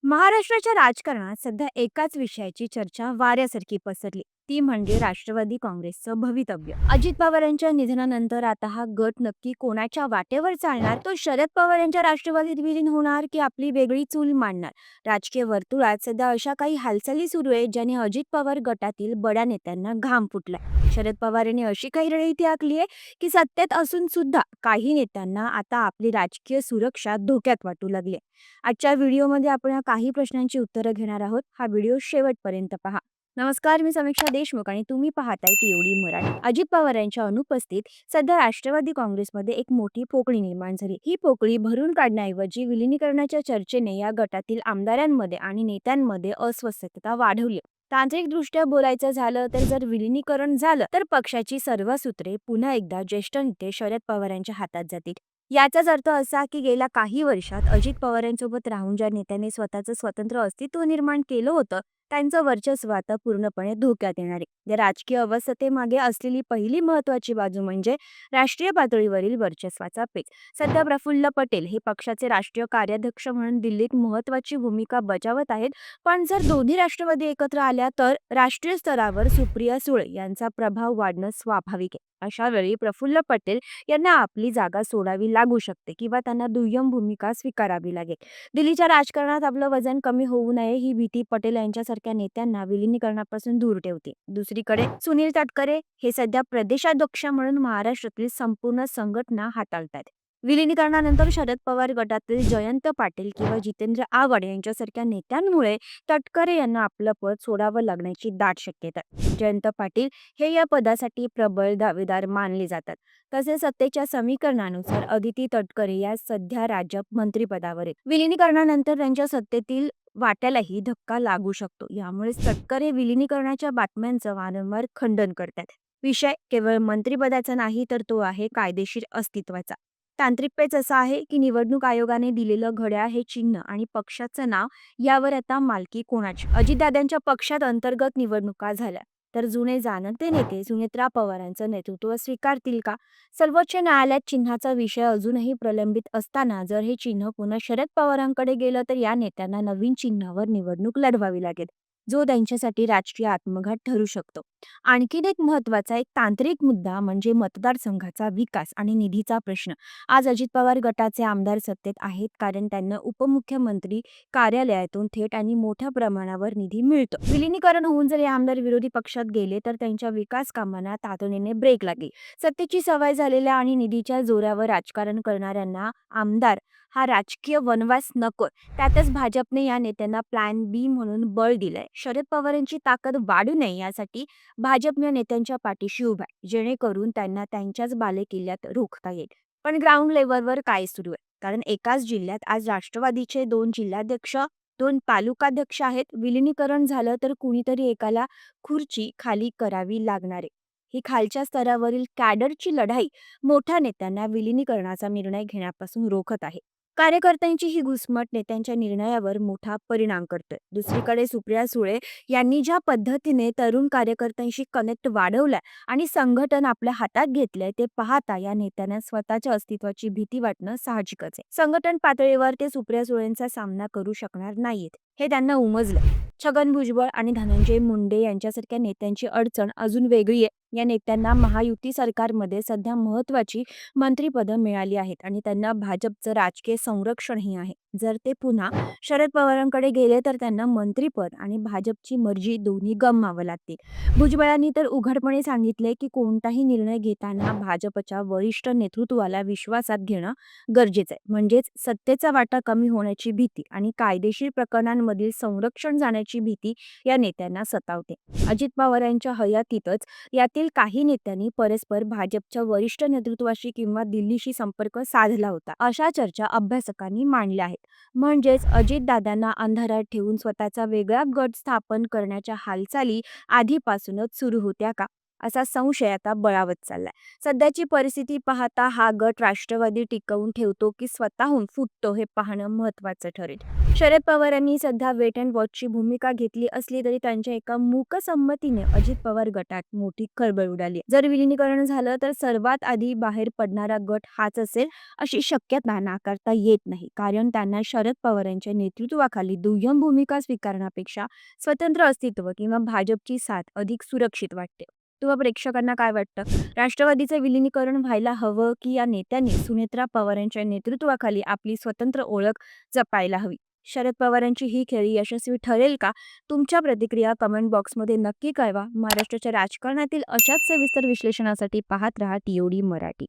महाराष्ट्राच्या राजकारणात सध्या एकाच विषयाची चर्चा वाऱ्यासारखी पसरली. ती म्हणजे राष्ट्रवादी काँग्रेसचं भवितव्य. अजित पवार यांच्या निधनानंतर आता हा गट नक्की कोणाच्या वाटेवर चालणार? तो शरद पवार यांच्या राष्ट्रवादीत विलीन होणार की आपली वेगळी चूल मांडणार? राजकीय वर्तुळात सध्या अशा काही हालचाली सुरू आहेत ज्याने अजित पवार गटातील बड्या नेत्यांना घाम फुटलाय. शरद पवार यांनी अशी काही रणनीती आखली आहे की सत्तेत असून सुद्धा काही नेत्यांना आता आपली राजकीय सुरक्षा धोक्यात वाटू लागली. आजच्या व्हिडिओमध्ये आपण या काही प्रश्नांची उत्तरं घेणार आहोत. हा व्हिडिओ शेवटपर्यंत पहा. नमस्कार, मी समीक्षा देशमुख आणि तुम्ही पाहताय टीओडी मराठी. अजित पवार यांच्या अनुपस्थित सध्या राष्ट्रवादी काँग्रेसमध्ये एक मोठी पोकळी निर्माण झाली. ही पोकळी भरून काढण्याऐवजी विलिनीकरणाच्या चर्चेने या गटातील आमदारांमध्ये आणि नेत्यांमध्ये अस्वस्थता वाढवली. तांत्रिकदृष्ट्या बोलायचं झालं तर जर विलिनीकरण झालं तर पक्षाची सर्व सूत्रे पुन्हा एकदा ज्येष्ठ नेते शरद पवार यांच्या हातात जातील. याचाच अर्थ असा की गेल्या काही वर्षात अजित पवारांसोबत राहून ज्या नेत्याने स्वतःचं स्वतंत्र अस्तित्व निर्माण केलं होतं त्यांचं वर्चस्व आता पूर्णपणे धोक्यात येणार आहे. या राजकीय अवस्थेमागे असलेली पहिली महत्वाची बाजू म्हणजे राष्ट्रीय पातळीवरील वर्चस्वाचा पेच. सध्या प्रफुल्ल पटेल हे पक्षाचे राष्ट्रीय कार्याध्यक्ष म्हणून दिल्लीत महत्वाची भूमिका बजावत आहेत. पण जर दोन्ही राष्ट्रवादी एकत्र आल्या तर राष्ट्रीय स्तरावर सुप्रिया सुळे यांचा प्रभाव वाढणं स्वाभाविक आहे. अशा वेळी प्रफुल्ल पटेल यांना आपली जागा सोडावी लागू शकते किंवा त्यांना दुय्यम भूमिका स्वीकारावी लागेल. दिल्लीच्या राजकारणात आपलं वजन कमी होऊ नये ही भीती पटेल यांच्यासारख्या नेत्यांना विलिनीकरणापासून दूर ठेवते. दुसरीकडे सुनील तटकरे हे सध्या प्रदेशाध्यक्ष म्हणून महाराष्ट्रातील संपूर्ण संघटना हाताळतात. विलिनीकरणानंतर शरद पवार गटातील जयंत पाटील किंवा जितेंद्र आव्हाड यांच्यासारख्या नेत्यांमुळे तटकरे यांना आपलं पद सोडावं लागण्याची दाट शक्यता आहे. जयंत पाटील हे या पदासाठी प्रबळ दावेदार मानले जातात. तसेच सत्तेच्या समीकरणानुसार अदिती तटकरे या सध्या राज्यात मंत्रिपदावर आहेत. विलिनीकरणानंतर त्यांच्या सत्तेतील वाट्यालाही धक्का लागू शकतो. यामुळेच तटकरे विलिनीकरणाच्या बातम्यांचं वारंवार खंडन करतात. विषय केवळ मंत्रिपदाचा नाही तर तो आहे कायदेशीर अस्तित्वाचा. तांत्रिक पेच असा आहे की निवडणूक आयोगाने दिलेलं घड्याळ हे चिन्ह आणि पक्षाचं नाव यावर आता मालकी कोणाची? अजितदादांच्या पक्षात अंतर्गत निवडणुका झाल्या तर जुने जाणते नेते सुनेत्रा पवारांचं नेतृत्व स्वीकारतील का? सर्वोच्च न्यायालयात चिन्हाचा विषय अजूनही प्रलंबित असताना जर हे चिन्ह पुन्हा शरद पवारांकडे गेलं तर या नेत्यांना नवीन चिन्हावर निवडणूक लढवावी लागेल, जो त्यांच्यासाठी राजकीय आत्मघात ठरू शकतो. आणखीन एक महत्वाचा एक तांत्रिक मुद्दा म्हणजे मतदारसंघाचा विकास आणि निधीचा प्रश्न. आज अजित पवार गटाचे आमदार सत्तेत आहेत कारण त्यांना उपमुख्यमंत्री कार्यालयातून थेट आणि मोठ्या प्रमाणावर निधी मिळतो. विलिनीकरण होऊन जर हे आमदार विरोधी पक्षात गेले तर त्यांच्या विकास कामांना तातडीने ब्रेक लागेल. सत्तेची सवय झालेल्या आणि निधीच्या जोरावर राजकारण करणाऱ्यांना आमदार हा राजकीय वनवास नकोय. त्यातच भाजपने या नेत्यांना प्लॅन बी म्हणून बळ दिलंय. शरद पवारांची ताकद वाढू नये यासाठी भाजप या नेत्यांच्या पाठीशी उभा आहे, जेणेकरून त्यांना त्यांच्याच बालेकिल्ल्यात रोखता येईल. पण ग्राउंड लेवलवर काय सुरू आहे? कारण एकाच जिल्ह्यात आज राष्ट्रवादीचे 2 जिल्हाध्यक्ष, 2 तालुकाध्यक्ष आहेत. विलिनीकरण झालं तर कुणीतरी एकाला खुर्ची खाली करावी लागणार आहे. ही खालच्या स्तरावरील कॅडरची लढाई मोठ्या नेत्यांना विलिनीकरणाचा निर्णय घेण्यापासून रोखत आहे. कार्यकर्त्यांची ही घुसमट नेत्यांच्या निर्णयावर मोठा परिणाम करते. दुसरीकडे सुप्रिया सुळे यांनी ज्या पद्धतीने तरुण कार्यकर्त्यांशी कनेक्ट वाढवलाय आणि संघटन आपल्या हातात घेतलंय ते पाहता या नेत्यांना स्वतःच्या अस्तित्वाची भीती वाटणं साहजिकच आहे. संघटन पातळीवर ते सुप्रिया सुळेंचा सामना करू शकणार नाहीत हे त्यांना उमजलंय. छगन भुजबळ आणि धनंजय मुंडे यांच्यासारख्या नेत्यांची अडचण अजून वेगळी आहे. या नेत्यांना महायुती सरकारमध्ये सध्या महत्वाची मंत्रिपदं मिळाली आहेत आणि त्यांना भाजपचं राजकीय संरक्षणही आहे. जर ते पुन्हा शरद पवारांकडे गेले तर त्यांना मंत्रिपद आणि भाजपची मर्जी दोन्ही गमवावं लागतील. भुजबळांनी तर उघडपणे सांगितले की कोणताही निर्णय घेताना भाजपच्या वरिष्ठ नेतृत्वाला विश्वासात घेणं गरजेचं आहे. म्हणजेच सत्तेचा वाटा कमी होण्याची भीती आणि कायदेशीर प्रकरणांमधील संरक्षण जाण्याची भीती या नेत्यांना सतावते. अजित पवार यांच्या हयातीतच यातील काही नेत्यांनी परस्पर भाजपच्या वरिष्ठ नेतृत्वाशी किंवा दिल्लीशी संपर्क साधला होता. अशा चर्चा अभ्यासकांनी मांडल्या आहेत. म्हणजेच अजितदादांना अंधारात ठेवून स्वतःचा वेगळा गट स्थापन करण्याच्या हालचाली आधीपासूनच सुरू होत्या का? असा संशय आता बळावत चाललाय. सध्याची परिस्थिती पाहता हा गट राष्ट्रवादी टिकवून ठेवतो की स्वतःहून फुटतो हे पाहणं महत्त्वाचं ठरेल. शरद पवार यांनी सध्या वेट अँड वॉचची भूमिका घेतली असली तरी त्यांच्या एका मूक संमतीने अजित पवार गटात मोठी खळबळ उडाली. जर विलिनीकरण झालं तर सर्वात आधी बाहेर पडणारा गट हाच असेल अशी शक्यता नाकारता येत नाही. कारण त्यांना शरद पवार यांच्या नेतृत्वाखाली दुय्यम भूमिका स्वीकारण्यापेक्षा स्वतंत्र अस्तित्व किंवा भाजपची साथ अधिक सुरक्षित वाटते. तुम्हा प्रेक्षकांना काय वाटतं? राष्ट्रवादीचं विलिनीकरण व्हायला हवं की या नेत्यांनी सुनेत्रा पवार यांच्या नेतृत्वाखाली आपली स्वतंत्र ओळख जपायला हवी? शरद पवारांची ही खेळी यशस्वी ठरेल का? तुमच्या प्रतिक्रिया कमेंट बॉक्समध्ये नक्की कळवा. महाराष्ट्राच्या राजकारणातील अशाच सविस्तर विश्लेषणासाठी पाहत रहा TOD मराठी.